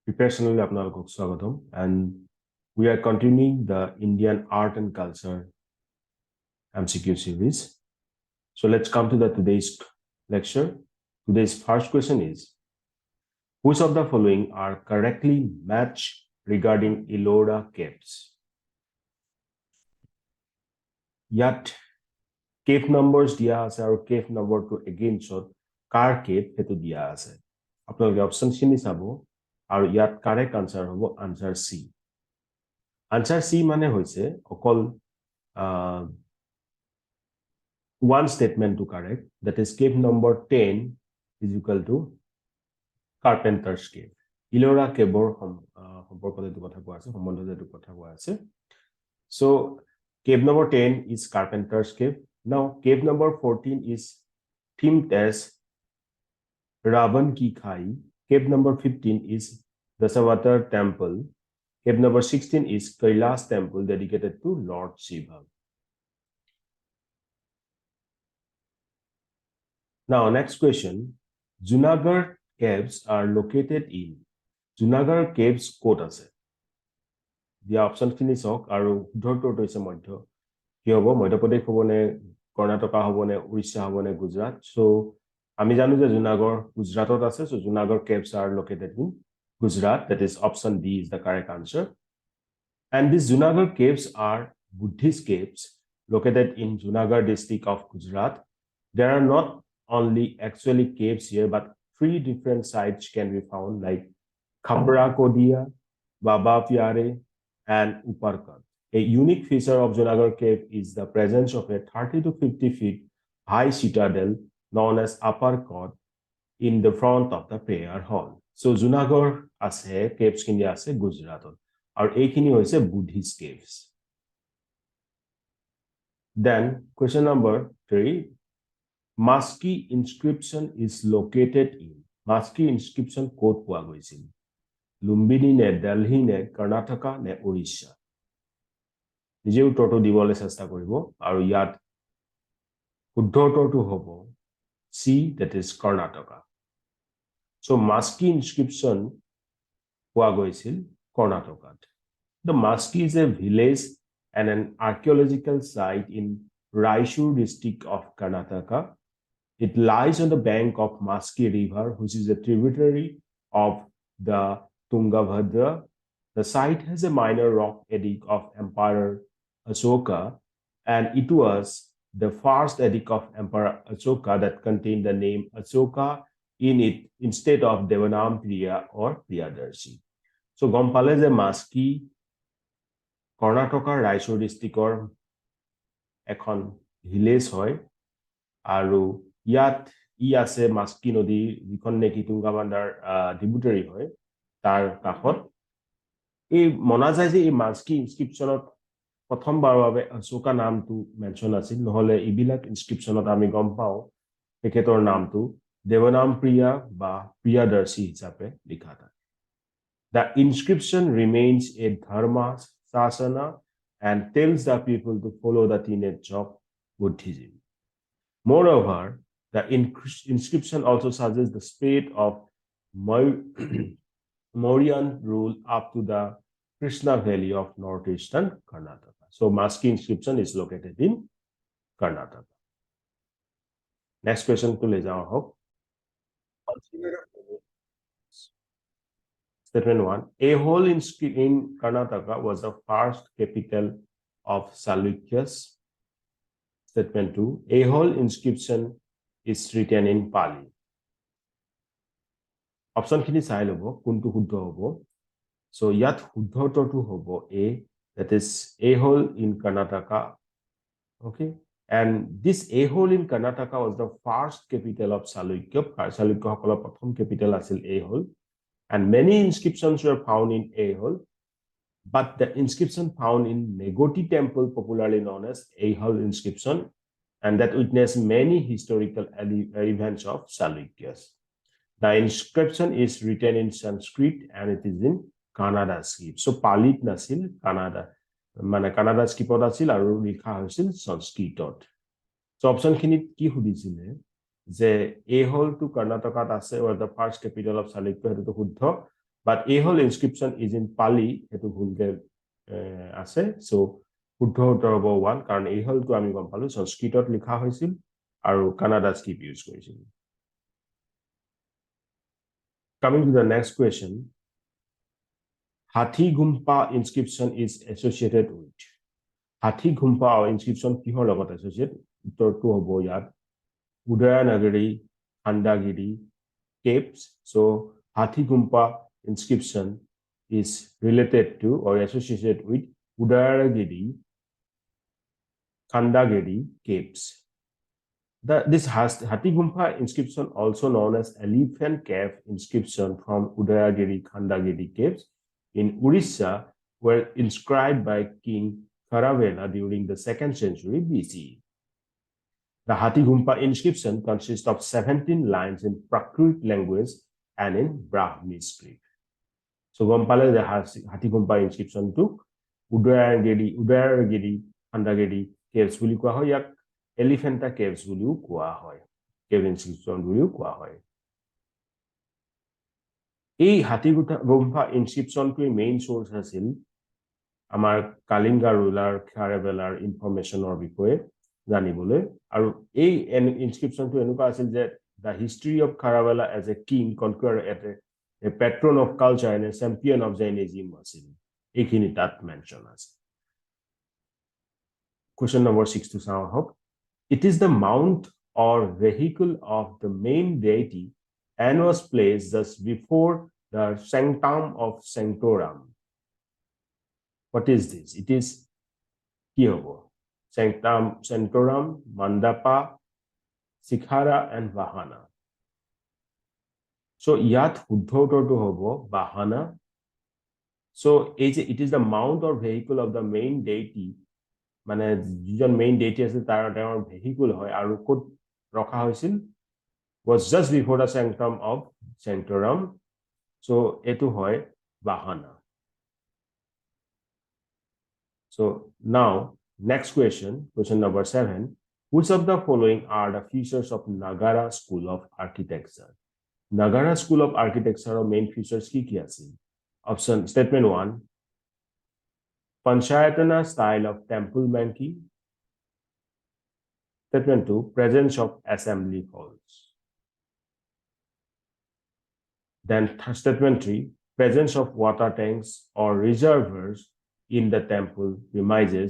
Professionally, apnalok swagatam, and we are continuing the Indian art and culture MCQ series. So let's come to the today's lecture. Today's first question is, which of the following are correctly matched regarding Ellora caves? Yet cave numbers dia ase aru cave number to again shot car cave hetu dia ase. Apnaloke option chini sabo aru yat correct answer hobo answer C. Answer C mane hoise okol one statement to correct, that is cave number 10 is equal to Carpenter's cave. Ellora cave so cave number 10 is Carpenter's cave. Now cave number 14 is themed as Ravan Ki Khai. Cave number 15 is Dasavatar temple. Cave number 16 is Kailash temple dedicated to Lord Shiva. Now, next question. Junagadh caves are located in Junagadh caves kot ase. The option finish hok aru dhorto toise madhya. Ki hobo Madhya Pradesh hobo ne Karnataka hobo ne Orissa hobo ne Gujarat. So ami janu je Junagadh Gujarat ase. So Junagadh caves are located in Gujarat. That is option D is the correct answer. And these Junagadh caves are Buddhist caves located in Junagadh district of Gujarat. There are not only actually caves here, but 3 different sites can be found, like Khapra Kodia, Baba Pyare, and Uparkat. A unique feature of Junagadh cave is the presence of a 30 to 50 feet high citadel known as Uparkat in the front of the prayer hall. So Junagadh ase caves kini ase Gujarat or ekhini hoise Buddhist caves. Then question number 3. Maski inscription is located in Maski inscription kot poa goisil. Lumbini ne Delhi ne Karnataka ne Orissa. Nije uttorto dibole chesta koribo aru yat শুদ্ধ uttorto hobo C, that is Karnataka. So Maski inscription poa goisil Karnataka. The Maski is a village and an archaeological site in Raishur district of Karnataka. It lies on the bank of Maski River, which is a tributary of the Tungabhadra. The site has a minor rock edict of Emperor Ashoka, and it was the first edict of Emperor Ashoka that contained the name Ashoka in it instead of Devanam Priya or Priyadarshi. So Gompale je Maski Karnataka Raishur districtor ekhon village hoy aru ইয়াত আছে মাস্কি নদী যিখন নেকি তুঙ্গাবান্ধাৰ ট্ৰিবিউটাৰি হয় তাৰ কাষত এই মনা যায় যে এই মাস্কি ইনস্ক্ৰিপচনত প্ৰথমবাৰৰ বাবে অশোকা নামটো মেনশন আছিল নহলে ইবিলাক ইনস্ক্ৰিপচনত আমি গম পাও তেখেতৰ নামটো দেৱনাম প্ৰিয়া বা প্ৰিয়াদৰ্শী হিচাপে লিখা থাকে The inscription remains a dharma sasana and tells the people to follow the tenets of Buddhism. Moreover, the inscription also suggests the spread of Mauryan rule up to the Krishna Valley of northeastern Karnataka. So Maski inscription is located in Karnataka. Next question to Lejao Hope. Statement 1. Aihole in Karnataka was the first capital of Chalukyas. Statement 2. Aihole inscription is written in Pali. Option khini sai lobo kuntu shuddho hobo. So yat shuddho to hobo A, that is Aihole in Karnataka. Okay, and this Aihole in Karnataka was the first capital of Chalukya. Chalukya hokola prothom capital asil Aihole, and many inscriptions were found in Aihole. But the inscription found in Negoti temple, popularly known as Aihole inscription, and that witnessed many historical events of Chalukyas. The inscription is written in Sanskrit and it is in Kannada script. So Palit nasil Kannada, mane Kannada script asil aru likha hoisil Sanskritot. So option khinit ki hudisile যে Aihol to Karnataka ase or the first capital of Chalukya hetu শুদ্ধ, but Aihol inscription is in Pali hetu ভুলকে আছে, so শুদ্ধ উত্তৰ হ'ব 1 কাৰণ Aihol to আমি গম পালো সংস্কৃতত লিখা হৈছিল আৰু কানাডা স্ক্ৰিপ্ট ইউজ কৰিছিল। Coming to the next question, Hathi Gumpa inscription is associated with Hathi Gumpa inscription কিহৰ লগত associated? উত্তৰটো হ'ব ইয়াত Udayanagari, Khandagiri caves. So Hathi Gumpa inscription is related to or associated with Udayanagiri, Khandagiri caves. This Hathi Gumpa inscription, also known as elephant cave inscription from Udayagiri, Khandagiri caves in Orissa, were inscribed by King Kharavela during the 2nd century BC. The Hathi Gumpa inscription consists of 17 lines in Prakrit language and in Brahmi script. So Gompale the Hathi Gumpa inscription to Udayagiri, Khandagiri caves বুলি কোৱা হয়, ইয়াক Elephanta caves বুলিও কোৱা হয়, cave inscription বুলিও কোৱা হয়। এই Hathi Gumpa inscription টোৰ মেইন সোর্স আছিল আমাৰ কালিঙ্গা ৰুলাৰ খাৰবেলাৰ ইনফৰমেশনৰ বিষয়ে জানিবলৈ, আৰু এই ইনস্ক্ৰিপশনটো এনেকুৱা আছিল যে the history of Kharavela as a king, conqueror, a patron of culture and a champion of Jainism আছিল, এইখিনি তাত মেনশন আছে। Question number 6 to চাওঁ আহক। It is the mount or vehicle of the main deity and was placed just before the sanctum of sanctorum. What is this? It is কি হ'ব? Sanctum, sanctorum, mandapa, sikhara and vahana. So ইয়াত শুদ্ধ উত্তৰটো হ'ব vahana. So it is the mount or vehicle of the main deity, মানে যিজন main deity আছে তাৰ ভেহিকুল হয়, আৰু ক'ত ৰখা হৈছিল? Was just before the sanctum of sanctorum. So এটো হয় vahana. So now next question number 7. Which of the following are the features of Nagara School of Architecture? Nagara School of Architecture main features কি আছিল? Option statement 1, Panchayatana style of temple making. Statement 2, presence of assembly halls. Then statement 3, presence of water tanks or reservoirs in the temple premises.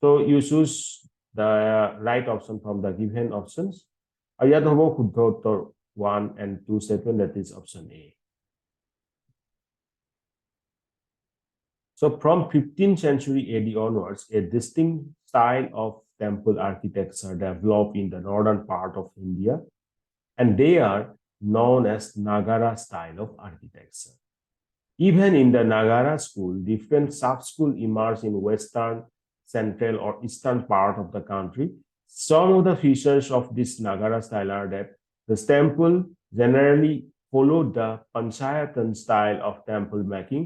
So you choose the right option from the given options. Ayat hobo শুদ্ধ উত্তৰ 1 and 2 statement, that is option A. So from 15th century AD onwards, a distinct style of temple architecture developed in the northern part of India, and they are known as Nagara style of architecture. Even in the Nagara school, different sub-schools emerged in western, central or eastern part of the country. Some of the features of this Nagara style are that the temple generally followed the Panchayatan style of temple making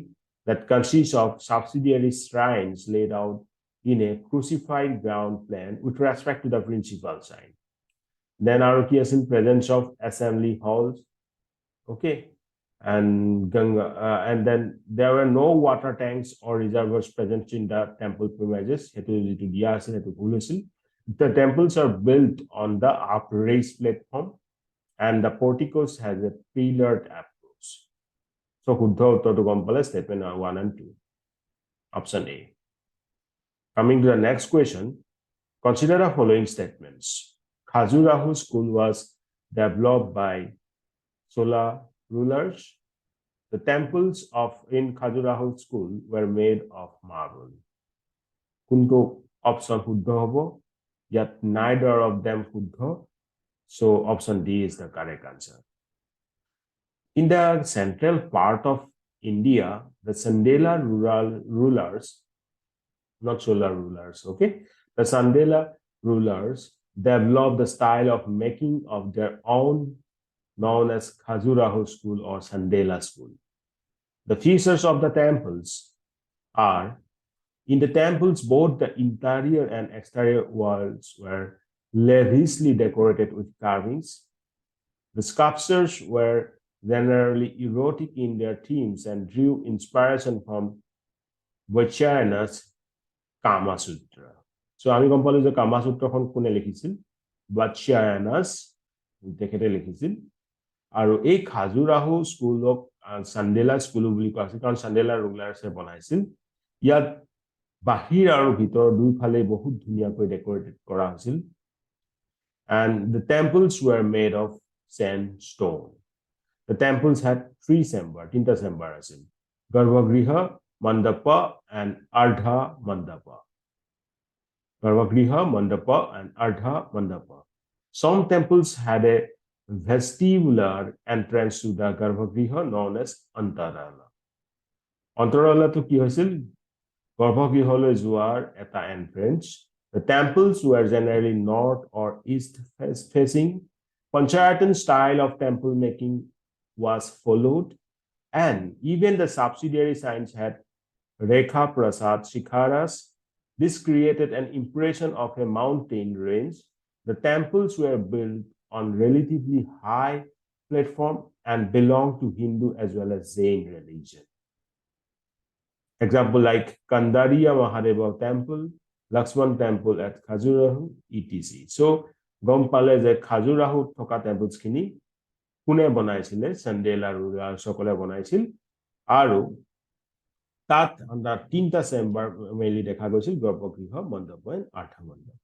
that consists of subsidiary shrines laid out in a crucified ground plan with respect to the principal shrine. Then our presence of assembly halls, okay, and Ganga, and then there were no water tanks or reservoirs present in the temple premises. The temples are built on the upraised platform, and the porticos has a pillared approach. So শুদ্ধ উত্তৰটো গম পালে statement 1 and 2, option A. Coming to the next question, consider the following statements. Khajuraho school was developed by Chola rulers. The temples in Khajuraho school were made of marble. Kunto option শুদ্ধ হ'ব? Yet neither of them শুদ্ধ. So option D is the correct answer. In the central part of India, the Sandela rulers, not Chola rulers, okay? The Sandela rulers developed the style of making of their own, known as Khajuraho school or Sandela school. The features of the temples are, in the temples, both the interior and exterior walls were lavishly decorated with carvings. The sculptures were generally erotic in their themes and drew inspiration from Vaichayanas Kama Sutra. So আমি গম পালো যে কামা সূত্ৰখন কোনে লিখিছিল Vaichayanas তেখেতে লিখিছিল আৰু এই খাজুৰাহো স্কুলক চান্দেলা স্কুল বুলি কোৱা আছিল কাৰণ চান্দেলা ৰুলাৰ্ছে বনাইছিল ইয়াত বাহিৰ আৰু ভিতৰ দুইফালে বহুত ধুনীয়াকৈ ডেকোৰেটেড কৰা হৈছিল and the temples were made of sandstone. The temples had three chambers, tinta chamber asil. Garbhagriha, Mandapa, and Ardha Mandapa. Garbhagriha, Mandapa, and Ardha Mandapa. Some temples had a vestibular entrance to the Garbhagriha known as Antarala. Antarala to ki hoisil? Garbhagriholoi joar eta entrance. The temples were generally north or east facing. Panchayatan style of temple making was followed, and even the subsidiary signs had Rekha Prasad Shikharas. This created an impression of a mountain range. The temples were built on relatively high platform and belonged to Hindu as well as Jain religion. Example like Kandariya Mahadeva Temple, Lakshman Temple at Khajuraho, etc. So, gom pale je Khajuraho thoka temples khini kune banaisile Chandela ruler sokole banaisil aru tat under tinta chamber mainly dekha goisil Garbhagriha, Mandapa and Artha Mandapa.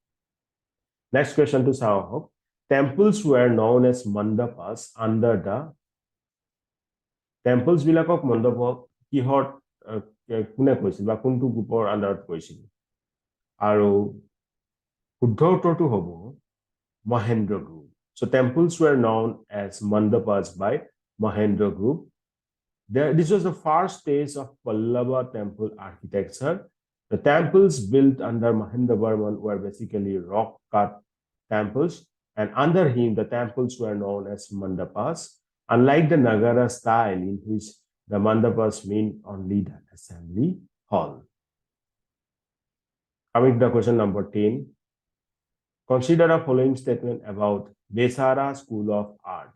Next question to Sahok. Temples were known as mandapas under the temples bilakok mandapa kihot kune koisil ba kuntu groupor under koisil aru শুদ্ধ উত্তৰটো হ'ব Mahendra group. So temples were known as mandapas by Mahendra group. This was the first stage of Pallava temple architecture. The temples built under Mahendravarman were basically rock cut temples, and under him the temples were known as mandapas, unlike the Nagara style in which the mandapas mean only the assembly hall. Coming to question number 10. Consider the following statement about Besara School of Art.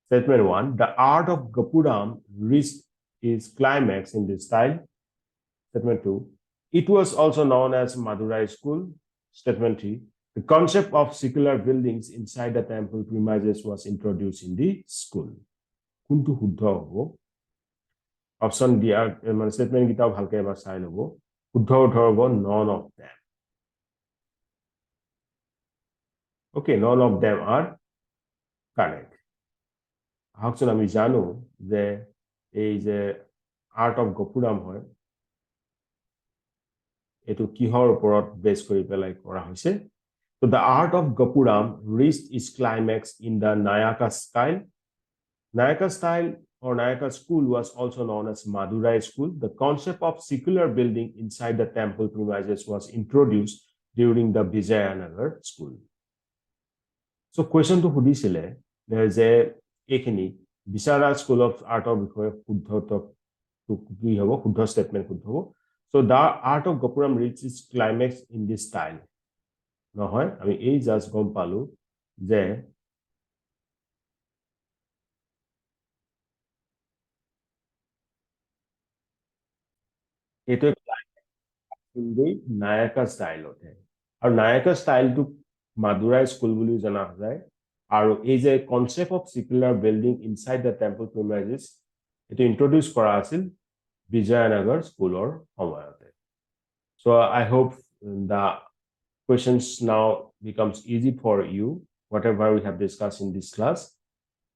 Statement 1. The art of Gapuram reached its climax in this style. Statement 2. It was also known as Madurai School. Statement 3. The concept of secular buildings inside the temple premises was introduced in the school. Kuntu huddha hobo. Option D. Statement gita bhalke ebar sai lobo. Huddha hobo none of them. Okay, none of them are correct. Ahokson ami jano je ei je art of Gapuram hoy etu kihor oporot base kori pelai kora hoise. So the art of Gapuram reached its climax in the Nayaka style. Nayaka style or Nayaka school was also known as Madurai school. The concept of secular building inside the temple premises was introduced during the Vijayanagar school. So question to Hudisile, there is a ekhini Bisara School of Art of Huddha statement. So the art of Gapuram reached its climax in this style. Nohoy, I mean, এই just গম পালো যে এইটো Nayka style ওঠে আৰু Nayka স্টাইলটো Madurai school বুলি জনা যায় আৰু এই যে concept of secular building inside the temple premises এটো ইন্ট্ৰোডিউস কৰা আছিল বিজয়নগৰ স্কুলৰ সময়তে so I hope the questions now becomes easy for you whatever we have discussed in this class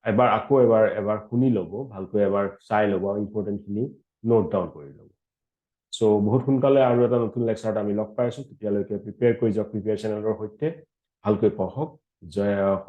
এবাৰ আকৌ এবাৰ শুনি লব ভালকৈ এবাৰ চাই লব ইম্পৰ্টেন্ট খিনি নোট ডাউন কৰি লব so বহুত সোনকালে আৰু এটা নতুন লেকচাৰত আমি লগ পাইছো তেতিয়ালৈকে প্ৰিপেয়াৰ কৰি যাওক প্ৰিপেয়াৰ চেনেলৰ সৈতে ভালকৈ পঢ়ক জয়